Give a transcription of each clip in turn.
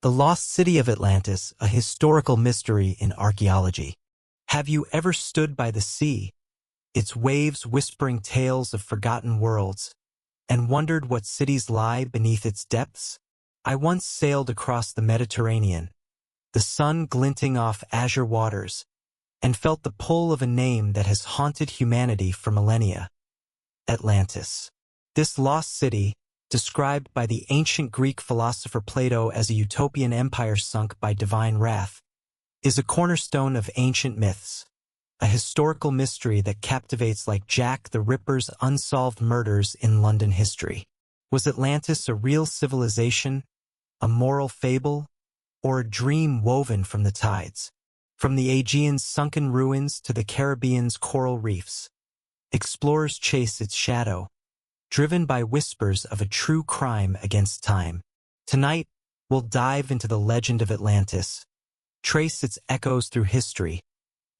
The lost city of Atlantis, a historical mystery in archaeology. Have you ever stood by the sea, its waves whispering tales of forgotten worlds, and wondered what cities lie beneath its depths? I once sailed across the Mediterranean, the sun glinting off azure waters, and felt the pull of a name that has haunted humanity for millennia: Atlantis. This lost city, described by the ancient Greek philosopher Plato as a utopian empire sunk by divine wrath, is a cornerstone of ancient myths, a historical mystery that captivates like Jack the Ripper's unsolved murders in London history. Was Atlantis a real civilization, a moral fable, or a dream woven from the tides? From the Aegean's sunken ruins to the Caribbean's coral reefs, explorers chase its shadow, driven by whispers of a true crime against time. Tonight, we'll dive into the legend of Atlantis, trace its echoes through history,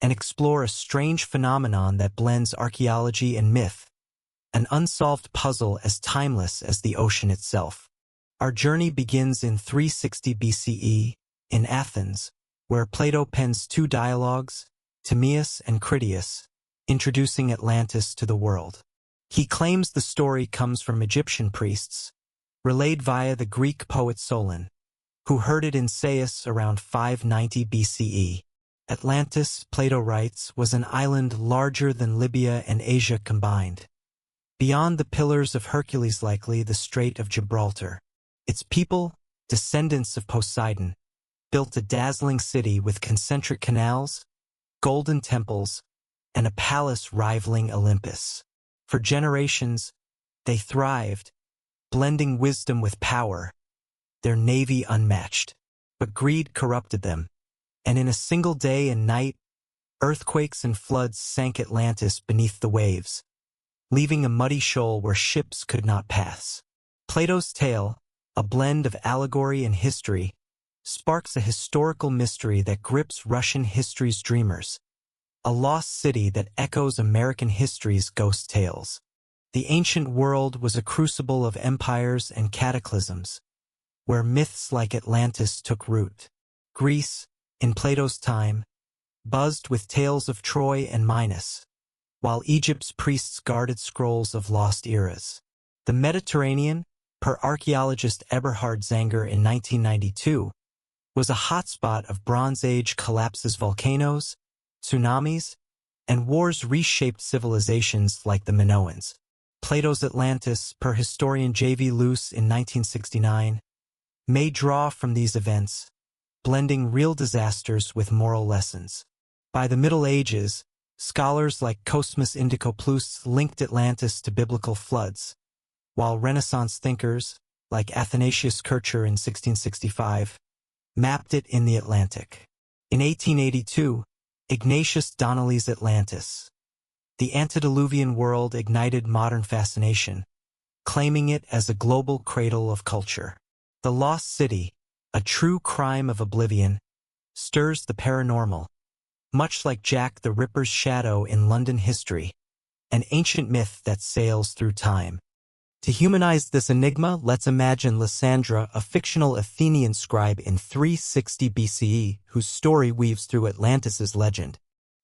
and explore a strange phenomenon that blends archaeology and myth, an unsolved puzzle as timeless as the ocean itself. Our journey begins in 360 BCE, in Athens, where Plato pens two dialogues, Timaeus and Critias, introducing Atlantis to the world. He claims the story comes from Egyptian priests, relayed via the Greek poet Solon, who heard it in Sais around 590 BCE. Atlantis, Plato writes, was an island larger than Libya and Asia combined. Beyond the Pillars of Hercules, likely the Strait of Gibraltar. Its people, descendants of Poseidon, built a dazzling city with concentric canals, golden temples, and a palace rivaling Olympus. For generations, they thrived, blending wisdom with power, their navy unmatched. But greed corrupted them, and in a single day and night, earthquakes and floods sank Atlantis beneath the waves, leaving a muddy shoal where ships could not pass. Plato's tale, a blend of allegory and history, sparks a historical mystery that grips Russian history's dreamers, a lost city that echoes American history's ghost tales. The ancient world was a crucible of empires and cataclysms, where myths like Atlantis took root. Greece, in Plato's time, buzzed with tales of Troy and Minos, while Egypt's priests guarded scrolls of lost eras. The Mediterranean, per archaeologist Eberhard Zanger in 1992, was a hotspot of Bronze Age collapses, volcanoes, tsunamis, and wars reshaped civilizations like the Minoans. Plato's Atlantis, per historian J.V. Luce in 1969, may draw from these events, blending real disasters with moral lessons. By the Middle Ages, scholars like Cosmas Indicopoulos linked Atlantis to biblical floods, while Renaissance thinkers, like Athanasius Kircher in 1665, mapped it in the Atlantic. In 1882, Ignatius Donnelly's Atlantis, the antediluvian world, ignited modern fascination, claiming it as a global cradle of culture. The Lost City, a true crime of oblivion, stirs the paranormal, much like Jack the Ripper's shadow in London history, an ancient myth that sails through time. To humanize this enigma, let's imagine Lysandra, a fictional Athenian scribe in 360 BCE, whose story weaves through Atlantis's legend.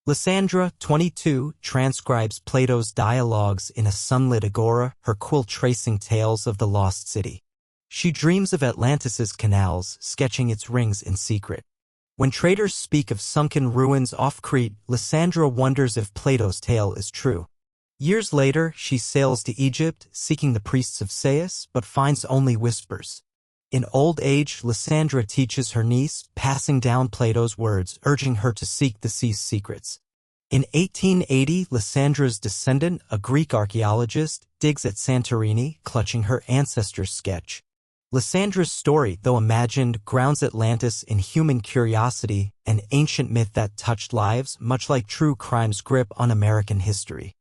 Lysandra, 22, transcribes Plato's dialogues in a sunlit agora, her quill tracing tales of the lost city. She dreams of Atlantis's canals, sketching its rings in secret. When traders speak of sunken ruins off Crete, Lysandra wonders if Plato's tale is true. Years later, she sails to Egypt, seeking the priests of Sais, but finds only whispers. In old age, Lysandra teaches her niece, passing down Plato's words, urging her to seek the sea's secrets. In 1880, Lysandra's descendant, a Greek archaeologist, digs at Santorini, clutching her ancestor's sketch. Lysandra's story, though imagined, grounds Atlantis in human curiosity, an ancient myth that touched lives, much like true crime's grip on American history.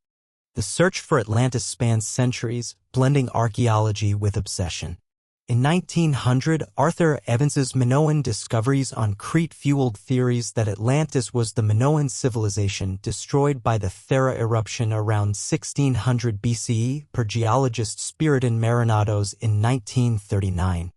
The search for Atlantis spans centuries, blending archaeology with obsession. In 1900, Arthur Evans's Minoan discoveries on Crete fueled theories that Atlantis was the Minoan civilization destroyed by the Thera eruption around 1600 BCE, per geologist Spiridon Marinados in 1939.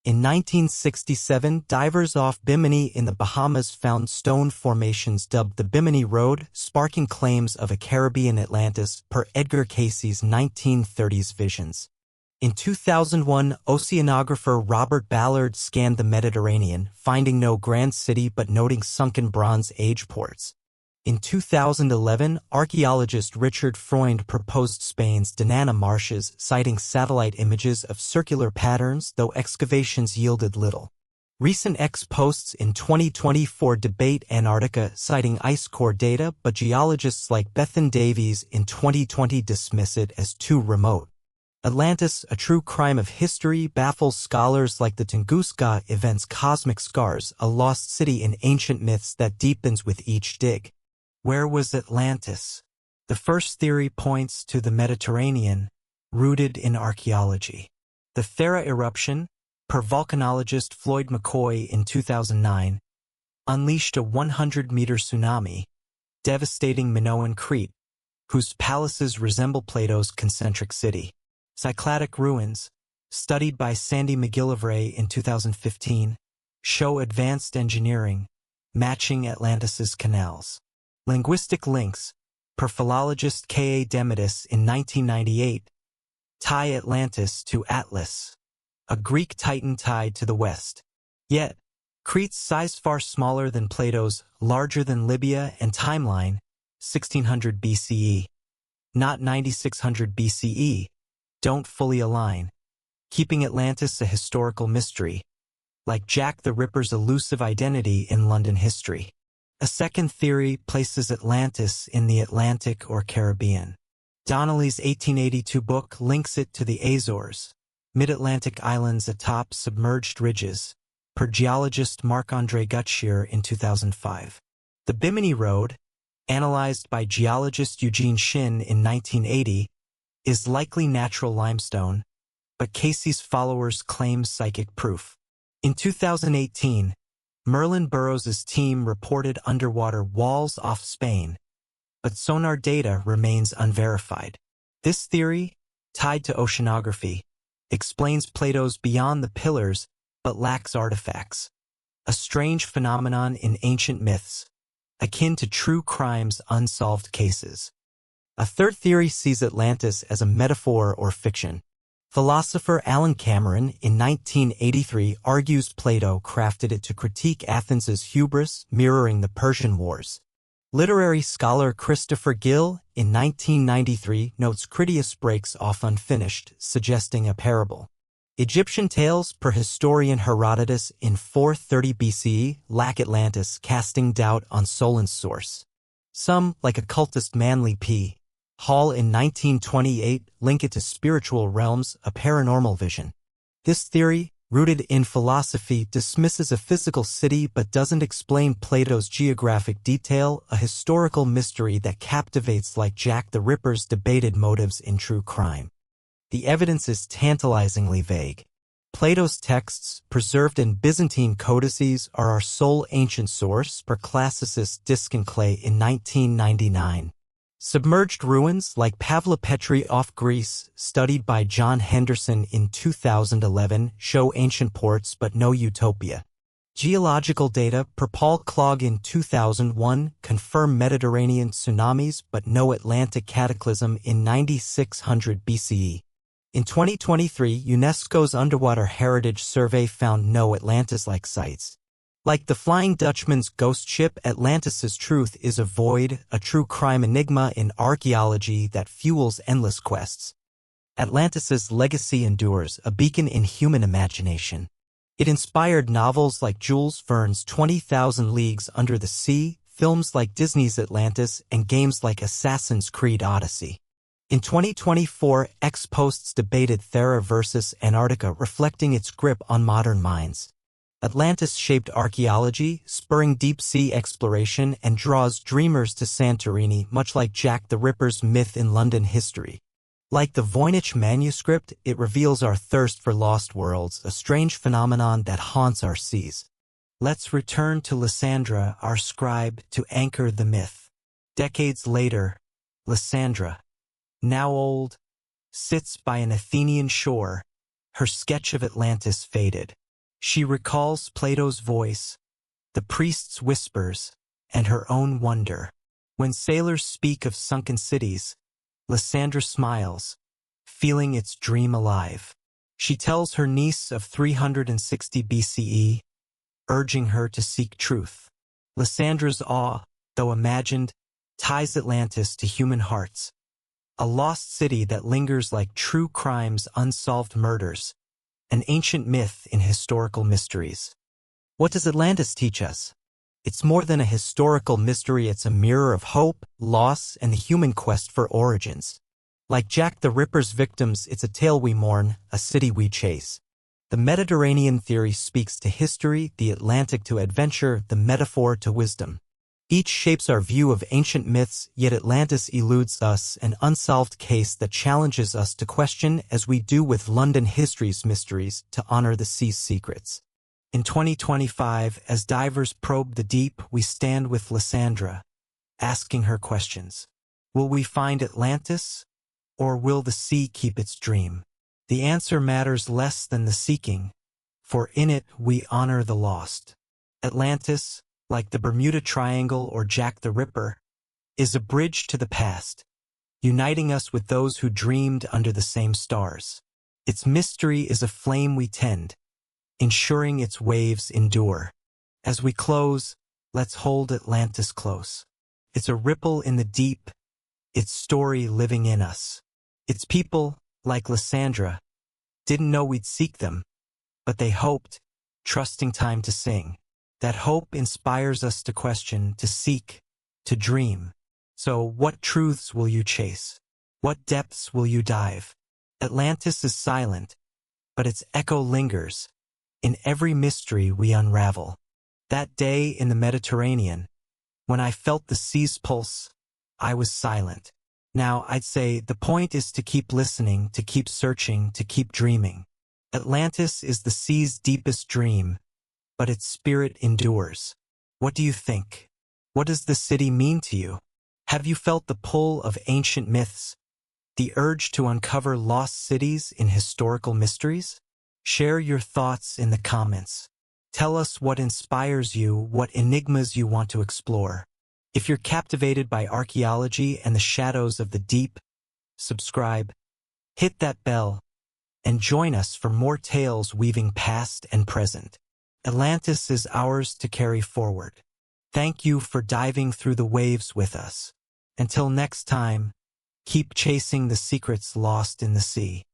In 1967, divers off Bimini in the Bahamas found stone formations dubbed the Bimini Road, sparking claims of a Caribbean Atlantis per Edgar Cayce's 1930s visions. In 2001, oceanographer Robert Ballard scanned the Mediterranean, finding no grand city but noting sunken Bronze Age ports. In 2011, archaeologist Richard Freund proposed Spain's Dinana marshes, citing satellite images of circular patterns, though excavations yielded little. Recent ex-posts in 2024 debate Antarctica, citing ice core data, but geologists like Bethan Davies in 2020 dismiss it as too remote. Atlantis, a true crime of history, baffles scholars like the Tunguska event's cosmic scars, a lost city in ancient myths that deepens with each dig. Where was Atlantis? The first theory points to the Mediterranean, rooted in archaeology. The Thera eruption, per volcanologist Floyd McCoy in 2009, unleashed a 100-meter tsunami, devastating Minoan Crete, whose palaces resemble Plato's concentric city. Cycladic ruins, studied by Sandy McGillivray in 2015, show advanced engineering, matching Atlantis's canals. Linguistic links, per philologist K. A. Demitis in 1998, tie Atlantis to Atlas, a Greek titan tied to the west. Yet, Crete's size far smaller than Plato's, larger than Libya, and timeline, 1600 BCE, not 9600 BCE, don't fully align, keeping Atlantis a historical mystery, like Jack the Ripper's elusive identity in London history. A second theory places Atlantis in the Atlantic or Caribbean. Donnelly's 1882 book links it to the Azores, mid-Atlantic islands atop submerged ridges, per geologist Marc-André Gutschier in 2005. The Bimini Road, analyzed by geologist Eugene Shin in 1980, is likely natural limestone, but Cayce's followers claim psychic proof. In 2018, Merlin Burrows' team reported underwater walls off Spain, but sonar data remains unverified. This theory, tied to oceanography, explains Plato's Beyond the Pillars but lacks artifacts, a strange phenomenon in ancient myths, akin to true crimes' unsolved cases. A third theory sees Atlantis as a metaphor or fiction. Philosopher Alan Cameron in 1983 argues Plato crafted it to critique Athens's hubris, mirroring the Persian Wars. Literary scholar Christopher Gill in 1993 notes Critias breaks off unfinished, suggesting a parable. Egyptian tales per historian Herodotus in 430 BCE lack Atlantis, casting doubt on Solon's source. Some, like occultist Manly P. Hall in 1928, link it to spiritual realms, a paranormal vision. This theory, rooted in philosophy, dismisses a physical city but doesn't explain Plato's geographic detail, a historical mystery that captivates like Jack the Ripper's debated motives in true crime. The evidence is tantalizingly vague. Plato's texts, preserved in Byzantine codices, are our sole ancient source, per classicist Diskin-Clay in 1999. Submerged ruins like Pavlopetri off Greece, studied by John Henderson in 2011, show ancient ports but no utopia. Geological data per Paul Clogg in 2001 confirm Mediterranean tsunamis but no Atlantic cataclysm in 9600 BCE. In 2023, UNESCO's Underwater Heritage Survey found no Atlantis-like sites. Like the Flying Dutchman's ghost ship, Atlantis's truth is a void, a true crime enigma in archaeology that fuels endless quests. Atlantis's legacy endures, a beacon in human imagination. It inspired novels like Jules Verne's 20,000 Leagues Under the Sea, films like Disney's Atlantis, and games like Assassin's Creed Odyssey. In 2024, ex-posts debated Thera versus Antarctica, reflecting its grip on modern minds. Atlantis shaped archaeology, spurring deep-sea exploration, and draws dreamers to Santorini, much like Jack the Ripper's myth in London history. Like the Voynich manuscript, it reveals our thirst for lost worlds, a strange phenomenon that haunts our seas. Let's return to Lysandra, our scribe, to anchor the myth. Decades later, Lysandra, now old, sits by an Athenian shore, her sketch of Atlantis faded. She recalls Plato's voice, the priest's whispers, and her own wonder. When sailors speak of sunken cities, Lysandra smiles, feeling its dream alive. She tells her niece of 360 BCE, urging her to seek truth. Lysandra's awe, though imagined, ties Atlantis to human hearts, a lost city that lingers like true crimes, unsolved murders, an ancient myth in historical mysteries. What does Atlantis teach us? It's more than a historical mystery, it's a mirror of hope, loss, and the human quest for origins. Like Jack the Ripper's victims, it's a tale we mourn, a city we chase. The Mediterranean theory speaks to history, the Atlantic to adventure, the metaphor to wisdom. Each shapes our view of ancient myths, yet Atlantis eludes us, an unsolved case that challenges us to question, as we do with London history's mysteries, to honor the sea's secrets. In 2025, as divers probe the deep, we stand with Lysandra, asking her questions. Will we find Atlantis, or will the sea keep its dream? The answer matters less than the seeking, for in it we honor the lost. Atlantis, like the Bermuda Triangle or Jack the Ripper, is a bridge to the past, uniting us with those who dreamed under the same stars. Its mystery is a flame we tend, ensuring its waves endure. As we close, let's hold Atlantis close. It's a ripple in the deep, its story living in us. Its people, like Lysandra, didn't know we'd seek them, but they hoped, trusting time to sing. That hope inspires us to question, to seek, to dream. So what truths will you chase? What depths will you dive? Atlantis is silent, but its echo lingers in every mystery we unravel. That day in the Mediterranean, when I felt the sea's pulse, I was silent. Now, I'd say the point is to keep listening, to keep searching, to keep dreaming. Atlantis is the sea's deepest dream, but its spirit endures. What do you think? What does the city mean to you? Have you felt the pull of ancient myths, the urge to uncover lost cities in historical mysteries? Share your thoughts in the comments. Tell us what inspires you, what enigmas you want to explore. If you're captivated by archaeology and the shadows of the deep, subscribe, hit that bell, and join us for more tales weaving past and present. Atlantis is ours to carry forward. Thank you for diving through the waves with us. Until next time, keep chasing the secrets lost in the sea.